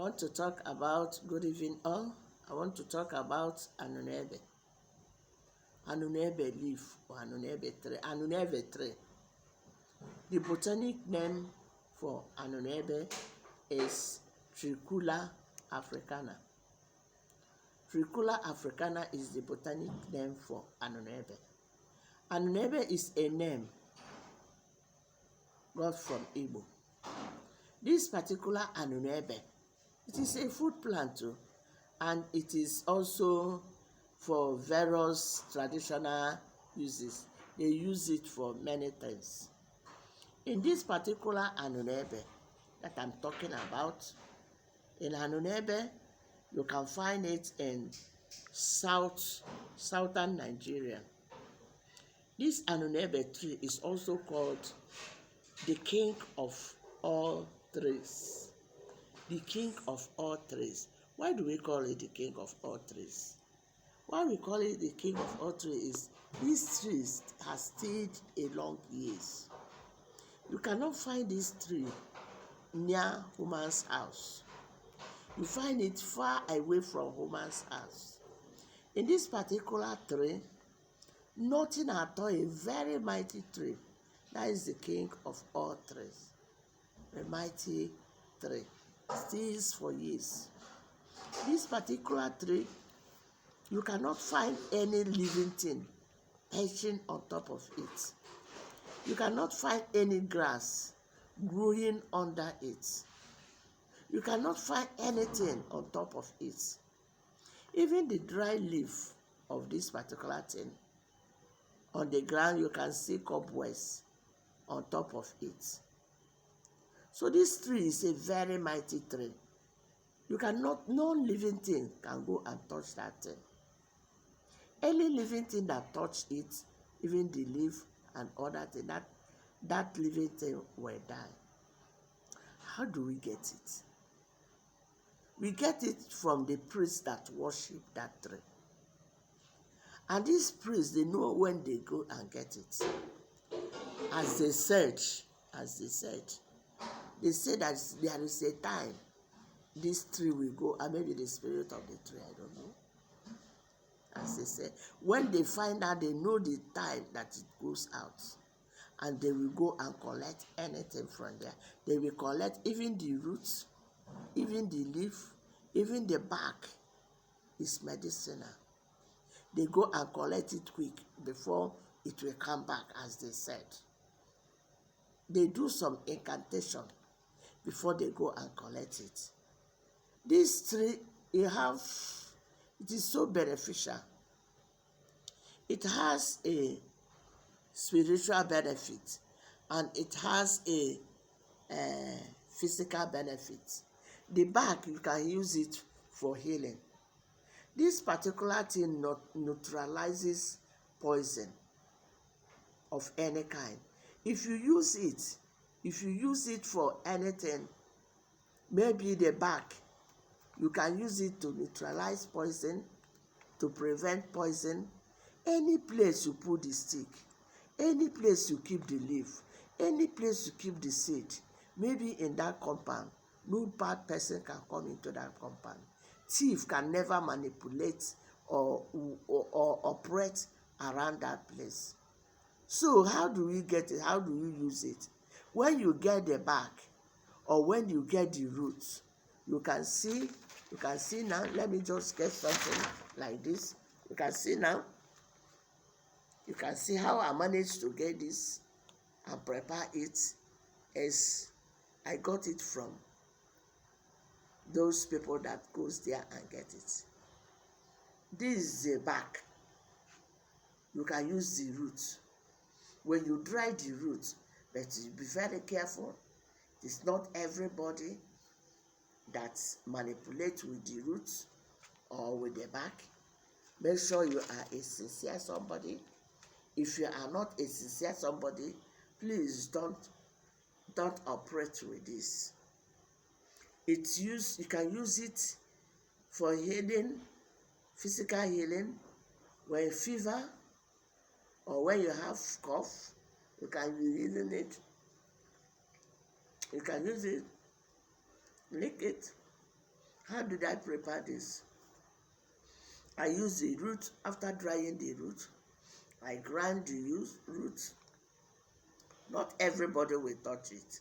want to talk about, good evening all. I want to talk about Anunebe. Anunebe leaf or Anunebe tree. Anunebe tree. The botanic name for Anunebe is Tricula africana. Tricula africana is the botanic name for Anunebe. Anunebe is a name got from Igbo. This particular Anunebe, it is a food plant too, and it is also for various traditional uses. They use it for many things. In this particular Anunebe that I'm talking about, in Anunebe, you can find it in southern Nigeria. This Anunebe tree is also called the king of all trees. The king of all trees. Why do we call it the king of all trees? Why we call it the king of all trees is these trees have stayed a long years. You cannot find this tree near human's house. You find it far away from human's house. In this particular tree, nothing at all, a very mighty tree. That is the king of all trees. A mighty tree. Stays for years. This particular tree, you cannot find any living thing perching on top of it. You cannot find any grass growing under it. You cannot find anything on top of it. Even the dry leaf of this particular thing, on the ground you can see cobwebs on top of it. So this tree is a very mighty tree. You cannot, no living thing can go and touch that thing. Any living thing that touch it, even the leaf and other thing, that living thing will die. How do we get it? We get it from the priests that worship that tree. And these priests, they know when they go and get it. As they search, they say that there is a time this tree will go, and maybe the spirit of the tree, I don't know. As they say, when they find out, they know the time that it goes out. And they will go and collect anything from there. They will collect even the roots, even the leaf, even the bark is medicinal. They go and collect it quick before it will come back, as they said. They do some incantation before they go and collect it. This tree, it is so beneficial. It has a spiritual benefit and it has a physical benefit. The bark, you can use it for healing. This particular thing neutralizes poison of any kind. If you use it for anything, maybe the bark, you can use it to neutralize poison, to prevent poison. Any place you put the stick, any place you keep the leaf, any place you keep the seed, maybe in that compound, no bad person can come into that compound. Thief can never manipulate or operate around that place. So how do we get it? How do you use it? When you get the bark or when you get the roots, you can see now. Let me just get something like this. You can see now. You can see how I managed to get this and prepare it, as I got it from those people that goes there and get it. This is the bark. You can use the roots. When you dry the roots, but you be very careful. It's not everybody that manipulates with the roots or with the bark. Make sure you are a sincere somebody. If you are not a sincere somebody, please don't operate with this. You can use it for healing, physical healing, when fever or when you have cough, you can be using it. You can use it, lick it, How did I prepare this? I use the root. After drying the root, I grind the root. Not everybody will touch it.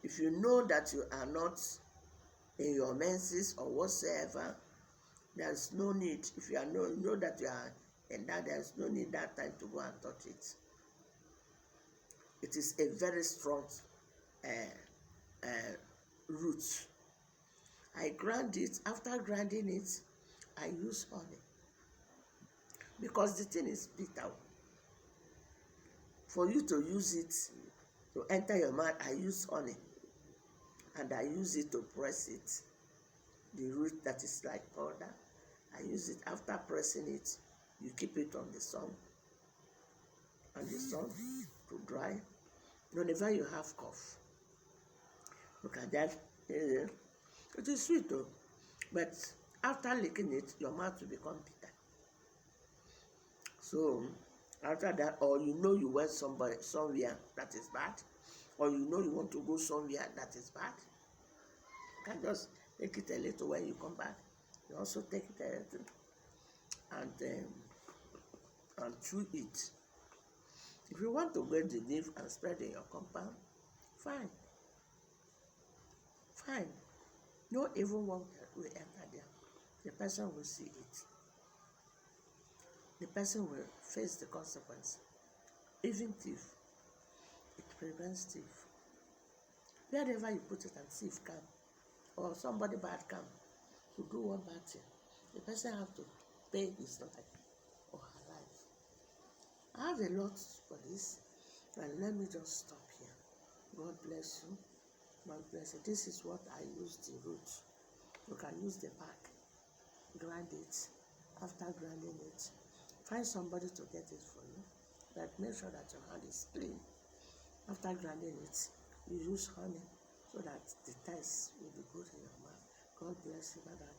If you know that you are not in your menses or whatsoever, there's no need. If you know that you are in that, there's no need that time to go and touch it. It is a very strong root. I grind it. After grinding it, I use honey because the thing is bitter. For you to use it to enter your mouth, I use honey, and I use it to press it. The root that is like powder, I use it. After pressing it, you keep it on the sun, to dry. Whenever you have cough, look at that. It is sweet though, but after licking it, your mouth will become bitter. So after that, or you went somewhere that is bad, or you want to go somewhere that is bad, you can just take it a little. When you come back, you also take it a little and chew it. If you want to get the leaf and spread in your compound, fine. No evil one will enter there. The person will see it. The person will face the consequence. Even thief, it prevents thief. Wherever you put it and thief come, or somebody bad come to do one bad thing, the person have to pay his life or her life. I have a lot for this, and let me just stop here. God bless you. God bless you. This is what I use the root. You can use the bark, grind it. After grinding it, find somebody to get it for you, but make sure that your hand is clean. After grinding it, you use honey so that the taste will be good in your mouth. God bless you. Bye-bye.